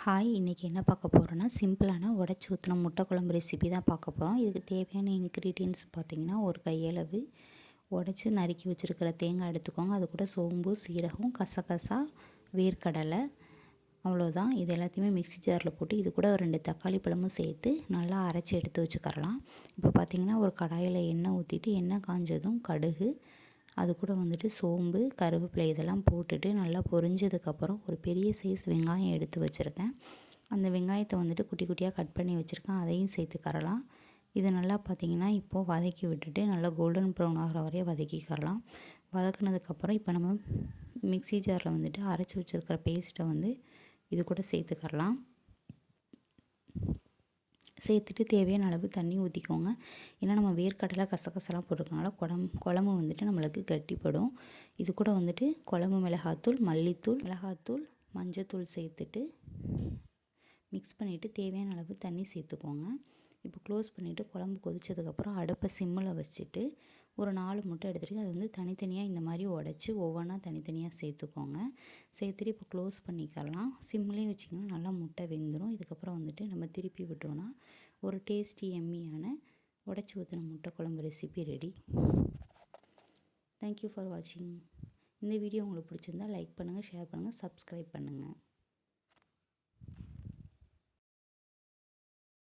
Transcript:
Hi, இன்றைக்கி என்ன பார்க்க போகிறோன்னா சிம்பிளான உடச்சி ஊற்றின முட்டை குழம்பு ரெசிபி தான் பார்க்க போகிறோம். இதுக்கு தேவையான இன்க்ரீடியன்ட்ஸ் பார்த்திங்கன்னா, ஒரு கையளவு உடச்சி நறுக்கி வச்சுருக்கிற தேங்காய் எடுத்துக்கோங்க. அது கூட சோம்பு, சீரகம், கசகசா, வேர்க்கடலை, அவ்வளோதான். இது எல்லாத்தையுமே மிக்ஸி ஜாரில் போட்டு இது கூட ஒரு 2 தக்காளி பழமும் சேர்த்து நல்லா அரைச்சி எடுத்து வச்சுக்கரலாம். இப்போ பார்த்திங்கன்னா, ஒரு கடாயில் எண்ணெய் ஊற்றிட்டு எண்ணெய் காஞ்சதும் கடுகு, அது கூட வந்துட்டு சோம்பு, கருவேப்பிலை இதெல்லாம் போட்டுட்டு நல்லா பொரிஞ்சதுக்கப்புறம் ஒரு பெரிய சைஸ் வெங்காயம் எடுத்து வச்சுருக்கேன். அந்த வெங்காயத்தை வந்துட்டு குட்டி குட்டியாக கட் பண்ணி வச்சுருக்கேன், அதையும் சேர்த்துக்கரலாம். இது நல்லா பார்த்திங்கன்னா இப்போது வதக்கி விட்டுட்டு நல்லா கோல்டன் ப்ரௌன் ஆகிற வரையும் வதக்கிக்கரலாம். வதக்குனதுக்கப்புறம் இப்போ நம்ம மிக்ஸி ஜாரில் வந்துட்டு அரைச்சி வச்சுருக்கிற பேஸ்ட்டை வந்து இது கூட சேர்த்துக்கரலாம். சேர்த்துட்டு தேவையான அளவு தண்ணி ஊற்றிக்கோங்க. ஏன்னா நம்ம வேர்க்கடலை, கசகசாலாம் போட்டிருக்கனால குழம்பு வந்துட்டு நம்மளுக்கு கட்டிப்படும். இது கூட வந்துட்டு குழம்பு மிளகாத்தூள், மல்லித்தூள், மிளகாத்தூள், மஞ்சத்தூள் சேர்த்துட்டு மிக்ஸ் பண்ணிவிட்டு தேவையான அளவு தண்ணி சேர்த்துக்கோங்க. இப்போ க்ளோஸ் பண்ணிவிட்டு குழம்பு கொதித்ததுக்கப்புறம் அடுப்பை சிம்மில் வச்சுட்டு ஒரு 4 முட்டை எடுத்துகிட்டு அது வந்து தனித்தனியாக இந்த மாதிரி உடச்சி ஒவ்வொன்றா தனித்தனியாக சேர்த்துக்கோங்க. சேர்த்துட்டு இப்போ க்ளோஸ் பண்ணிக்கலாம். சிம்லேயே வச்சிங்கன்னா நல்லா முட்டை வெந்துடும். இதுக்கப்புறம் வந்துட்டு நம்ம திருப்பி விட்டோன்னா ஒரு டேஸ்டி எம்மியான உடச்சி ஊற்றின முட்டை குழம்பு ரெசிபி ரெடி. தேங்க்யூ ஃபார் வாட்சிங். இந்த வீடியோ உங்களுக்கு பிடிச்சிருந்தா லைக் பண்ணுங்கள், ஷேர் பண்ணுங்கள், சப்ஸ்கிரைப் பண்ணுங்கள்.